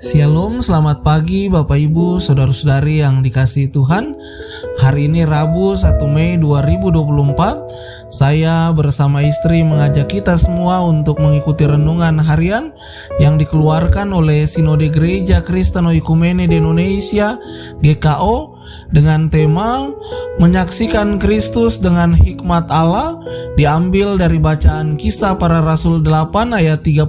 Shalom, selamat pagi Bapak Ibu, Saudara-saudari yang dikasihi Tuhan. Hari ini Rabu 1 Mei 2024. Saya bersama istri mengajak kita semua untuk mengikuti renungan harian yang dikeluarkan oleh Sinode Gereja Kristen Oikumene di Indonesia GKO dengan tema Menyaksikan Kristus dengan Hikmat Allah, diambil dari bacaan Kisah Para Rasul 8 ayat 31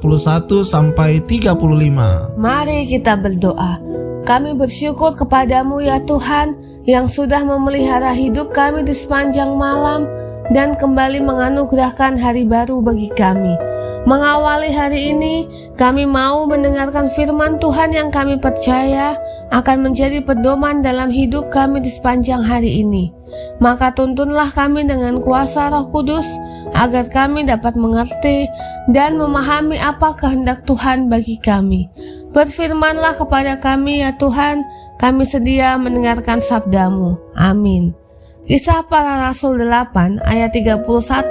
sampai 35. Mari kita berdoa. Kami bersyukur kepadamu ya Tuhan yang sudah memelihara hidup kami di sepanjang malam dan kembali menganugerahkan hari baru bagi kami. Mengawali hari ini, kami mau mendengarkan firman Tuhan yang kami percaya akan menjadi pedoman dalam hidup kami di sepanjang hari ini. Maka tuntunlah kami dengan kuasa Roh Kudus agar kami dapat mengerti dan memahami apa kehendak Tuhan bagi kami. Berfirmanlah kepada kami ya Tuhan, kami sedia mendengarkan sabda-Mu. Amin. Kisah Para Rasul 8 ayat 31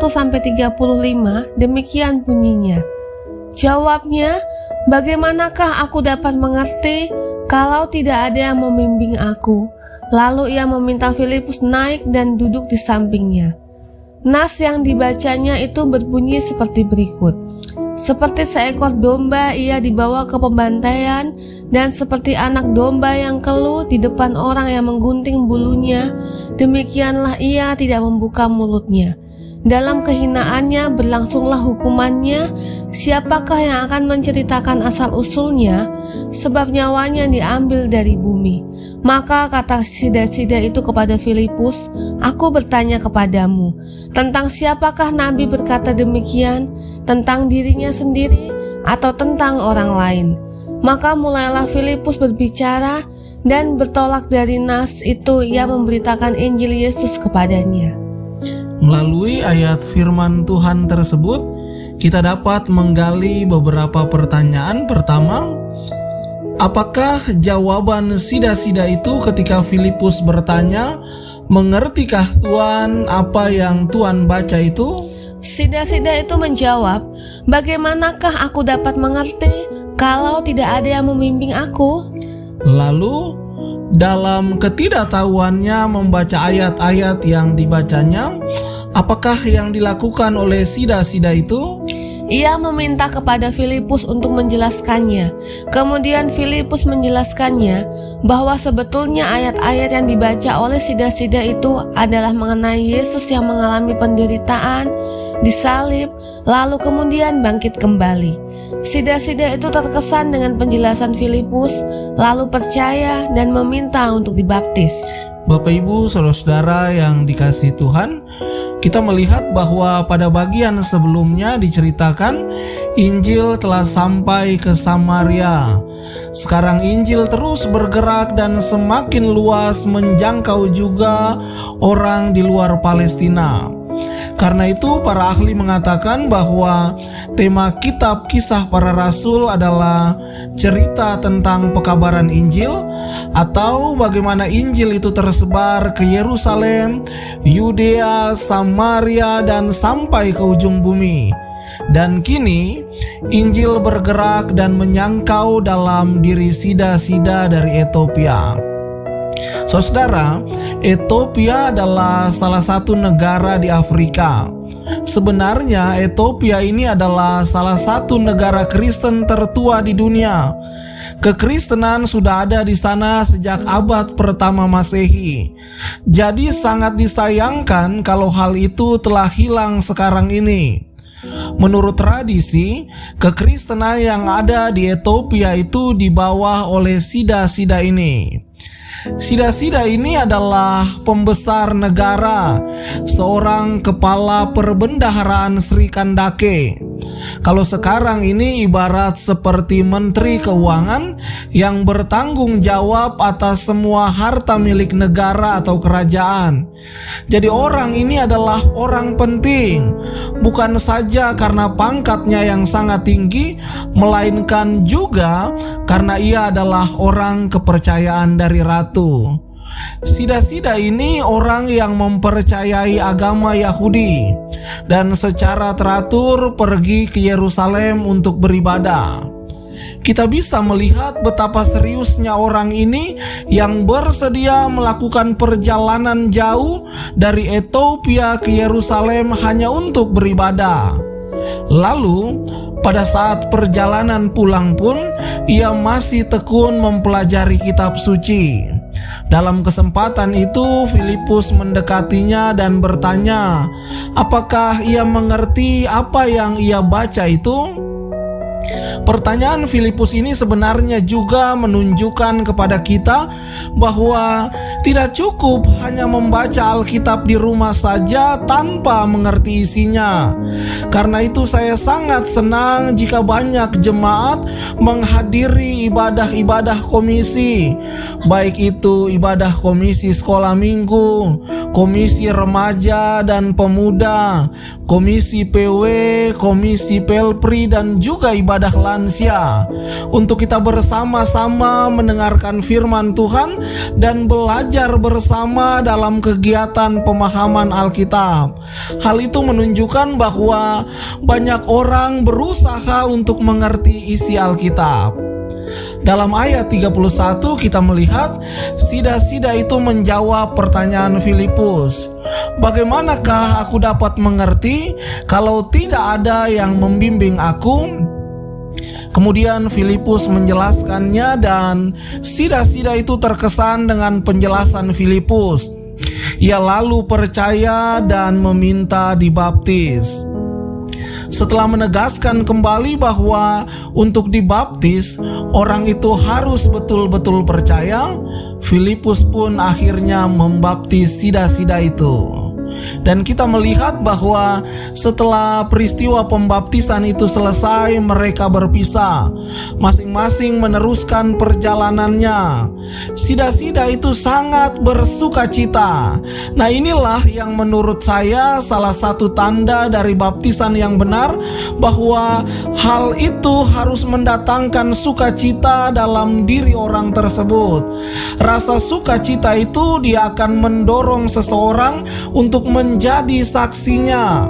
sampai 35 demikian bunyinya. Jawabnya, bagaimanakah aku dapat mengerti kalau tidak ada yang membimbing aku? Lalu ia meminta Filipus naik dan duduk di sampingnya. Nas yang dibacanya itu berbunyi seperti berikut. Seperti seekor domba ia dibawa ke pembantaian, dan seperti anak domba yang keluh di depan orang yang menggunting bulunya, demikianlah ia tidak membuka mulutnya. Dalam kehinaannya berlangsunglah hukumannya. Siapakah yang akan menceritakan asal-usulnya? Sebab nyawanya diambil dari bumi. Maka kata sida-sida itu kepada Filipus, aku bertanya kepadamu, tentang siapakah Nabi berkata demikian? Tentang dirinya sendiri atau tentang orang lain? Maka mulailah Filipus berbicara, dan bertolak dari nas itu ia memberitakan Injil Yesus kepadanya. Melalui ayat firman Tuhan tersebut, kita dapat menggali beberapa pertanyaan. Pertama, apakah jawaban sida-sida itu ketika Filipus bertanya, mengertikah Tuhan apa yang Tuhan baca itu? Sida-sida itu menjawab, bagaimanakah aku dapat mengerti kalau tidak ada yang membimbing aku? Lalu, dalam ketidaktahuannya membaca ayat-ayat yang dibacanya, apakah yang dilakukan oleh sida-sida itu? Ia meminta kepada Filipus untuk menjelaskannya. Kemudian Filipus menjelaskannya bahwa sebetulnya ayat-ayat yang dibaca oleh sida-sida itu adalah mengenai Yesus yang mengalami penderitaan, disalib, lalu kemudian bangkit kembali. Sida-sida itu terkesan dengan penjelasan Filipus, lalu percaya dan meminta untuk dibaptis. Bapak Ibu, saudara-saudara yang dikasihi Tuhan, kita melihat bahwa pada bagian sebelumnya diceritakan Injil telah sampai ke Samaria. Sekarang Injil terus bergerak dan semakin luas menjangkau juga orang di luar Palestina. Karena itu para ahli mengatakan bahwa tema kitab Kisah Para Rasul adalah cerita tentang pekabaran Injil, atau bagaimana Injil itu tersebar ke Yerusalem, Yudea, Samaria, dan sampai ke ujung bumi. Dan kini Injil bergerak dan menyangkau dalam diri sida-sida dari Ethiopia. Saudara, Ethiopia adalah salah satu negara di Afrika. Sebenarnya Ethiopia ini adalah salah satu negara Kristen tertua di dunia. Kekristenan sudah ada di sana sejak abad pertama Masehi. Jadi sangat disayangkan kalau hal itu telah hilang sekarang ini. Menurut tradisi, kekristenan yang ada di Ethiopia itu dibawa oleh sida-sida ini. Sida-sida ini adalah pembesar negara, seorang kepala perbendaharaan Sri Kandake. Kalau sekarang ini ibarat seperti menteri keuangan yang bertanggung jawab atas semua harta milik negara atau kerajaan. Jadi orang ini adalah orang penting, bukan saja karena pangkatnya yang sangat tinggi, melainkan juga karena ia adalah orang kepercayaan dari ratu. Sida-sida ini orang yang mempercayai agama Yahudi dan secara teratur pergi ke Yerusalem untuk beribadah. kita bisa melihat betapa seriusnya orang ini yang bersedia melakukan perjalanan jauh dari Ethiopia ke Yerusalem hanya untuk beribadah. Lalu, pada saat perjalanan pulang pun, ia masih tekun mempelajari kitab suci. Dalam kesempatan itu, Filipus mendekatinya dan bertanya, apakah ia mengerti apa yang ia baca itu? Pertanyaan Filipus ini sebenarnya juga menunjukkan kepada kita bahwa tidak cukup hanya membaca Alkitab di rumah saja tanpa mengerti isinya. Karena itu saya sangat senang jika banyak jemaat menghadiri ibadah-ibadah komisi, baik itu ibadah komisi sekolah minggu, komisi remaja dan pemuda, komisi PW, komisi Pelpri, dan juga ibadah lansia, untuk kita bersama-sama mendengarkan firman Tuhan dan belajar bersama dalam kegiatan pemahaman Alkitab. Hal itu menunjukkan bahwa banyak orang berusaha untuk mengerti isi Alkitab. Dalam ayat 31 kita melihat sida-sida itu menjawab pertanyaan Filipus, bagaimanakah aku dapat mengerti kalau tidak ada yang membimbing aku? Kemudian Filipus menjelaskannya dan sida-sida itu terkesan dengan penjelasan Filipus. Ia lalu percaya dan meminta dibaptis. Setelah menegaskan kembali bahwa untuk dibaptis orang itu harus betul-betul percaya, Filipus pun akhirnya membaptis sida-sida itu. Dan kita melihat bahwa setelah peristiwa pembaptisan itu selesai, mereka berpisah, masing-masing meneruskan perjalanannya. Sida-sida itu sangat bersukacita. Nah, inilah yang menurut saya salah satu tanda dari baptisan yang benar, bahwa hal itu harus mendatangkan sukacita dalam diri orang tersebut. Rasa sukacita itu dia akan mendorong seseorang untuk menjadi saksinya.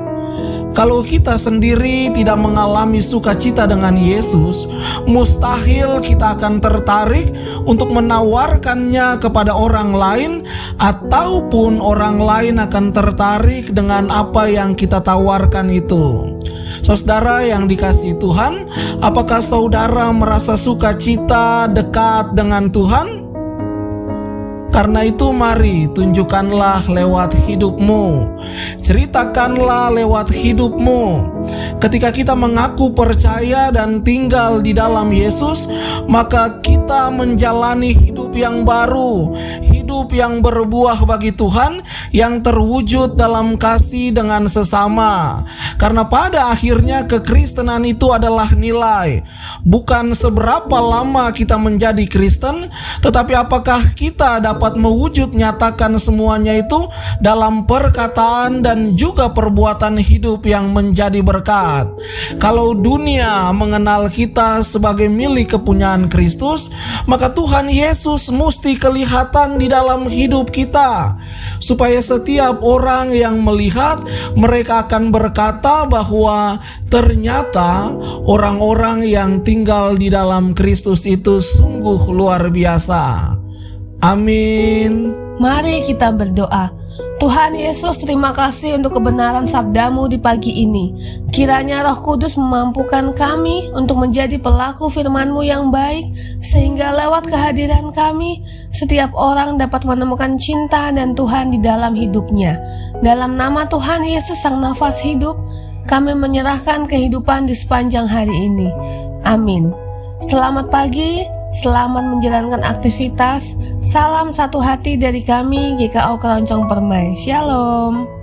Kalau kita sendiri tidak mengalami sukacita dengan Yesus, mustahil kita akan tertarik untuk menawarkannya kepada orang lain, ataupun orang lain akan tertarik dengan apa yang kita tawarkan itu. Saudara yang dikasihi Tuhan, apakah saudara merasa sukacita dekat dengan Tuhan? Karena itu mari tunjukkanlah lewat hidupmu, ceritakanlah lewat hidupmu. Ketika kita mengaku percaya dan tinggal di dalam Yesus, maka kita menjalani hidup yang baru, hidup yang berbuah bagi Tuhan, yang terwujud dalam kasih dengan sesama. Karena pada akhirnya kekristenan itu adalah nilai, bukan seberapa lama kita menjadi Kristen, tetapi apakah kita dapat mewujud nyatakan semuanya itu dalam perkataan dan juga perbuatan hidup yang menjadi berkat. Kalau dunia mengenal kita sebagai milik kepunyaan Kristus, maka Tuhan Yesus mesti kelihatan di dalam hidup kita, supaya setiap orang yang melihat, mereka akan berkata bahwa ternyata orang-orang yang tinggal di dalam Kristus itu sungguh luar biasa. Amin. Mari kita berdoa. Tuhan Yesus, terima kasih untuk kebenaran sabda-Mu di pagi ini. Kiranya Roh Kudus memampukan kami untuk menjadi pelaku firman-Mu yang baik, sehingga lewat kehadiran kami, setiap orang dapat menemukan cinta dan Tuhan di dalam hidupnya. Dalam nama Tuhan Yesus Sang Nafas Hidup, kami menyerahkan kehidupan di sepanjang hari ini. Amin. Selamat pagi, selamat menjalankan aktivitas. Salam satu hati dari kami GKO Keroncong Permai. Shalom.